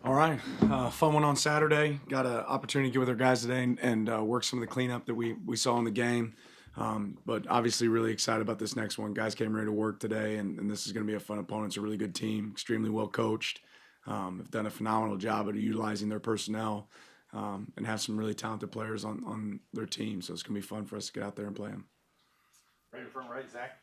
All right, fun one on Saturday. Got an opportunity to get with our guys today and work some of the cleanup that we saw in the game. But obviously, really excited about this next one. Guys came ready to work today, and this is going to be a fun opponent. It's a really good team, extremely well coached. Have done a phenomenal job at utilizing their personnel and have some really talented players on their team. So it's going to be fun for us to get out there and play them. Right in front, right, Zach.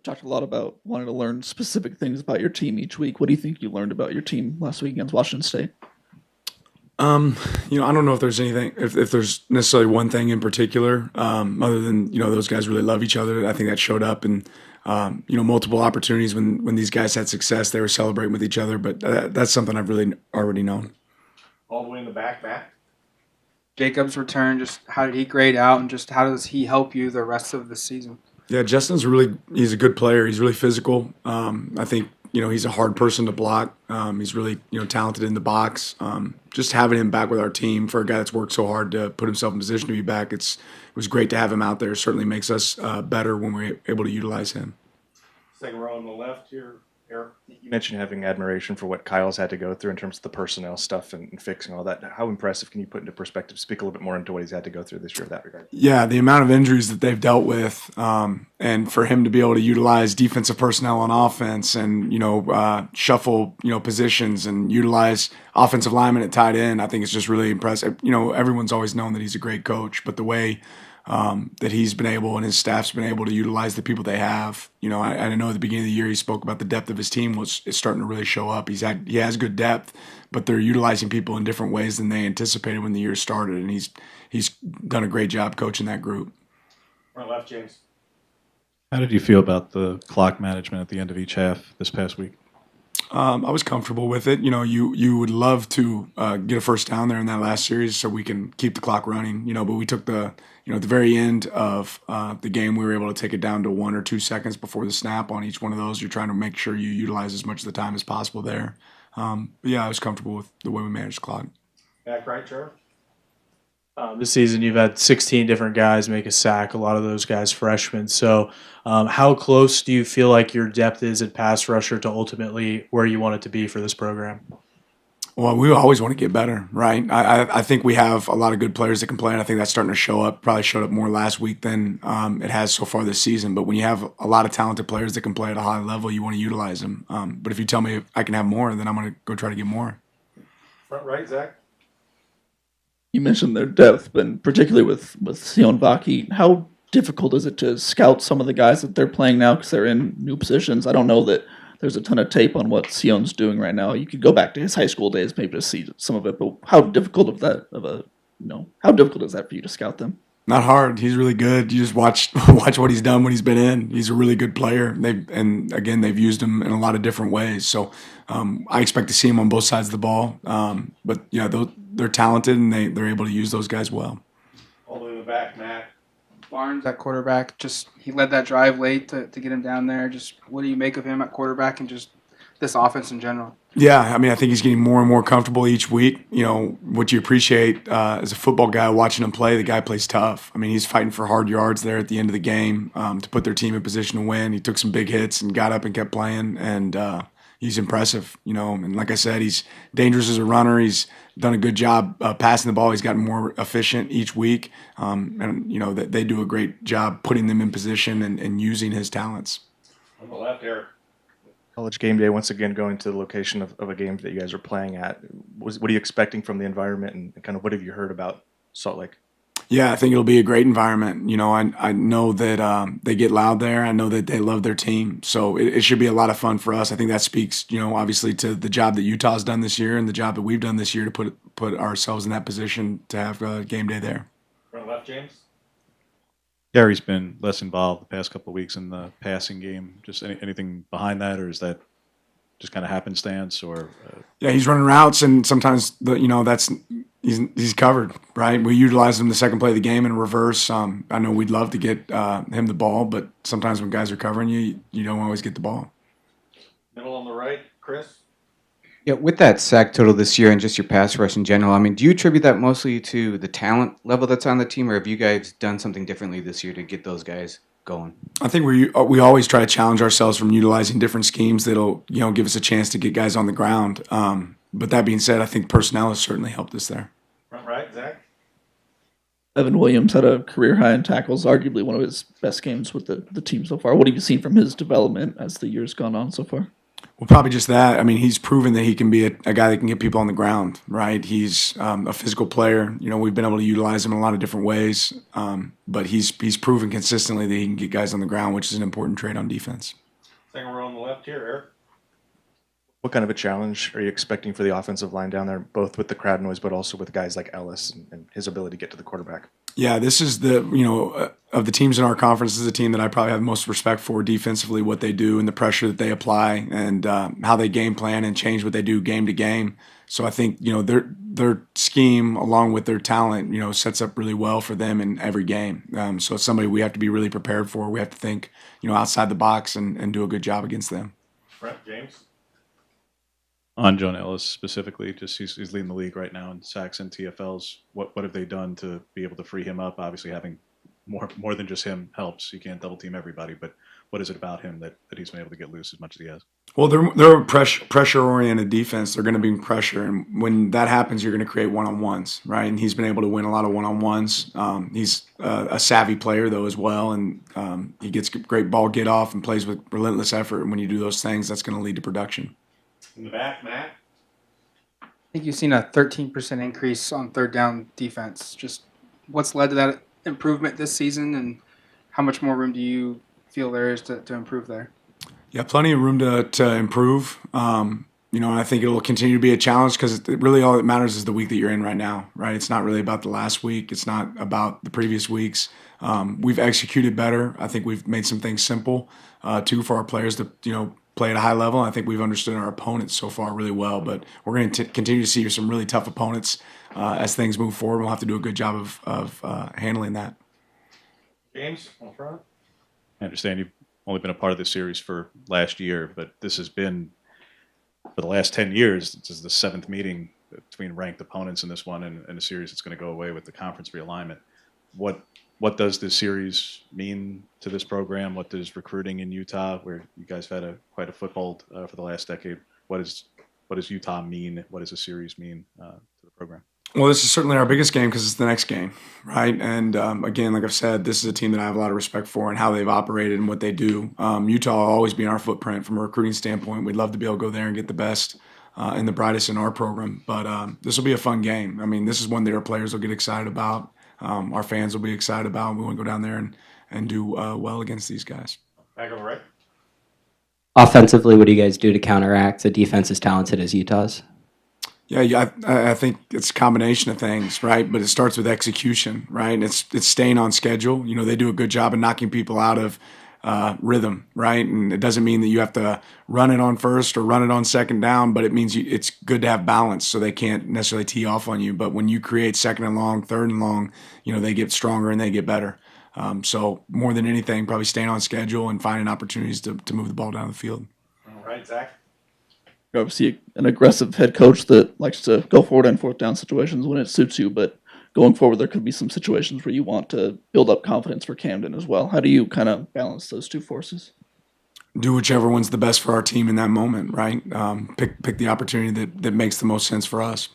Talked a lot about wanting to learn specific things about your team each week. What do you think you learned about your team last week against Washington State? I don't know if there's anything, if there's necessarily one thing in particular, other than, those guys really love each other. I think that showed up in, multiple opportunities when these guys had success, they were celebrating with each other. But that's something I've really already known. All the way in the back, Matt. Jacob's return, just how did he grade out, and just how does he help you the rest of the season? Yeah, he's a good player. He's really physical. I think, he's a hard person to block. He's really, talented in the box. Just having him back with our team for a guy that's worked so hard to put himself in position to be back, it was great to have him out there. It certainly makes us better when we're able to utilize him. Second row on the left here, Eric. You mentioned having admiration for what Kyle's had to go through in terms of the personnel stuff and fixing all that. How impressive can you put into perspective? Speak a little bit more into what he's had to go through this year in that regard. Yeah, the amount of injuries that they've dealt with, and for him to be able to utilize defensive personnel on offense and shuffle positions and utilize offensive linemen at tight end, I think it's just really impressive. Everyone's always known that he's a great coach, but the way that he's been able and his staff's been able to utilize the people they have. I know at the beginning of the year he spoke about the depth of his team is starting to really show up. He has good depth, but they're utilizing people in different ways than they anticipated when the year started, and he's done a great job coaching that group. Right left, James. How did you feel about the clock management at the end of each half this past week? I was comfortable with it. You would love to get a first down there in that last series so we can keep the clock running. But we took at the very end of the game, we were able to take it down to 1 or 2 seconds before the snap on each one of those. You're trying to make sure you utilize as much of the time as possible there. But yeah, I was comfortable with the way we managed the clock. Back right, Trevor. This season, you've had 16 different guys make a sack, a lot of those guys freshmen. So how close do you feel like your depth is at pass rusher to ultimately where you want it to be for this program? Well, we always want to get better, right? I think we have a lot of good players that can play, and I think that's starting to show up. Probably showed up more last week than it has so far this season. But when you have a lot of talented players that can play at a high level, you want to utilize them. But if you tell me I can have more, then I'm going to go try to get more. Front right, Zach. You mentioned their depth, but particularly with Sion Vaki, how difficult is it to scout some of the guys that they're playing now because they're in new positions? I don't know that there's a ton of tape on what Sion's doing right now. You could go back to his high school days maybe to see some of it, but how difficult is that for you to scout them? Not hard. He's really good. You just watch what he's done when he's been in. He's a really good player. They've used him in a lot of different ways. So I expect to see him on both sides of the ball. But yeah, they're talented and they're able to use those guys well. All the way in the back, Matt. Barnes at quarterback, just he led that drive late to get him down there. Just what do you make of him at quarterback and just this offense in general? Yeah, I think he's getting more and more comfortable each week. What you appreciate as a football guy watching him play, the guy plays tough. He's fighting for hard yards there at the end of the game to put their team in position to win. He took some big hits and got up and kept playing, and he's impressive. And like I said, he's dangerous as a runner. He's done a good job passing the ball. He's gotten more efficient each week, and they do a great job putting them in position and using his talents. On the left, Eric. College game day, once again, going to the location of a game that you guys are playing at. What are you expecting from the environment, and kind of what have you heard about Salt Lake? Yeah, I think it'll be a great environment. I know that they get loud there. I know that they love their team. So it should be a lot of fun for us. I think that speaks, obviously to the job that Utah's done this year and the job that we've done this year to put ourselves in that position to have game day there. Front left, James. Gary's been less involved the past couple of weeks in the passing game. Just anything behind that, or is that just kind of happenstance? Or yeah, he's running routes, and sometimes he's covered, right? We utilize him the second play of the game in reverse. I know we'd love to get him the ball, but sometimes when guys are covering you, you don't always get the ball. Middle on the right, Chris. Yeah, with that sack total this year and just your pass rush in general, do you attribute that mostly to the talent level that's on the team, or have you guys done something differently this year to get those guys going? I think we always try to challenge ourselves from utilizing different schemes that'll give us a chance to get guys on the ground. But that being said, I think personnel has certainly helped us there. Front right, Zach. Evan Williams had a career high in tackles, arguably one of his best games with the team so far. What have you seen from his development as the year's gone on so far? Well, probably just that. I mean, he's proven that he can be a guy that can get people on the ground, right? He's a physical player. We've been able to utilize him in a lot of different ways, but he's proven consistently that he can get guys on the ground, which is an important trait on defense. Second row on the left here, Eric. What kind of a challenge are you expecting for the offensive line down there, both with the crowd noise, but also with guys like Ellis and his ability to get to the quarterback? Yeah, this is of the teams in our conference, this is the team that I probably have the most respect for defensively, what they do and the pressure that they apply and how they game plan and change what they do game to game. So I think, their scheme along with their talent, sets up really well for them in every game. So it's somebody we have to be really prepared for. We have to think, outside the box and do a good job against them. Front, James. On John Ellis specifically, just he's leading the league right now in sacks and TFLs. What have they done to be able to free him up? Obviously, having more than just him helps. You can't double team everybody, but what is it about him that he's been able to get loose as much as he has? Well, they're a pressure oriented defense. They're going to be in pressure, and when that happens, you're going to create one-on-ones, right? And he's been able to win a lot of one-on-ones. He's a savvy player though as well, and he gets great ball get off and plays with relentless effort. And when you do those things, that's going to lead to production. In the back, Matt. I think you've seen a 13% increase on third down defense. Just what's led to that improvement this season, and how much more room do you feel there is to improve there? Yeah, plenty of room to improve. I think it'll continue to be a challenge because really all that matters is the week that you're in right now, right? It's not really about the last week. It's not about the previous weeks. We've executed better. I think we've made some things simple, too, for our players to, play at a high level. I think we've understood our opponents so far really well, but we're going to continue to see some really tough opponents as things move forward. We'll have to do a good job of handling that. James, on front. I understand you've only been a part of this series for last year, but this has been, for the last 10 years, this is the 7th meeting between ranked opponents in this one and a series that's going to go away with the conference realignment. What does this series mean to this program? What does recruiting in Utah, where you guys have had quite a foothold for the last decade, what does Utah mean? What does the series mean to the program? Well, this is certainly our biggest game because it's the next game, right? And again, like I've said, this is a team that I have a lot of respect for and how they've operated and what they do. Utah will always be in our footprint from a recruiting standpoint. We'd love to be able to go there and get the best and the brightest in our program. But this will be a fun game. I mean, this is one that our players will get excited about. Our fans will be excited about. We want to go down there and do well against these guys. Back over right. Offensively, what do you guys do to counteract a defense as talented as Utah's? Yeah, I think it's a combination of things, right? But it starts with execution, right? And it's staying on schedule. They do a good job of knocking people out of rhythm, right? And it doesn't mean that you have to run it on first or run it on second down, but it means it's good to have balance so they can't necessarily tee off on you. But when you create second and long, third and long, they get stronger and they get better. So more than anything, probably staying on schedule and finding opportunities to move the ball down the field. All right, Zach. You're obviously an aggressive head coach that likes to go forward in fourth down situations when it suits you, but going forward, there could be some situations where you want to build up confidence for Camden as well. How do you kind of balance those two forces? Do whichever one's the best for our team in that moment, right? Pick the opportunity that makes the most sense for us.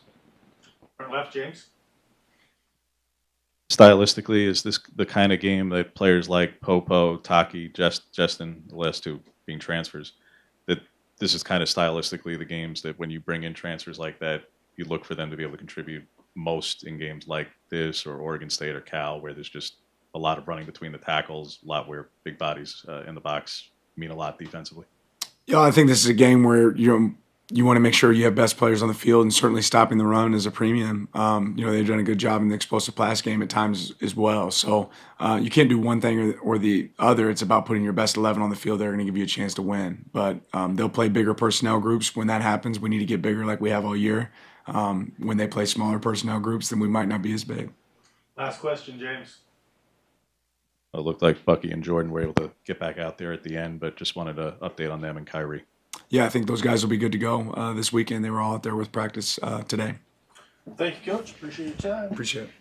Front left, James. Stylistically, is this the kind of game that players like Popo, Taki, Justin, the last two being transfers, that this is kind of stylistically the games that when you bring in transfers like that, you look for them to be able to contribute most in games like this or Oregon State or Cal, where there's just a lot of running between the tackles, a lot where big bodies in the box mean a lot defensively? Yeah, I think this is a game where you want to make sure you have best players on the field, and certainly stopping the run is a premium. They've done a good job in the explosive pass game at times as well. So you can't do one thing or the other. It's about putting your best 11 on the field. They're going to give you a chance to win. But they'll play bigger personnel groups. When that happens, we need to get bigger like we have all year. When they play smaller personnel groups, then we might not be as big. Last question, James. It looked like Bucky and Jordan were able to get back out there at the end, but just wanted to update on them and Kyrie. Yeah, I think those guys will be good to go this weekend. They were all out there with practice today. Thank you, Coach. Appreciate your time. Appreciate it.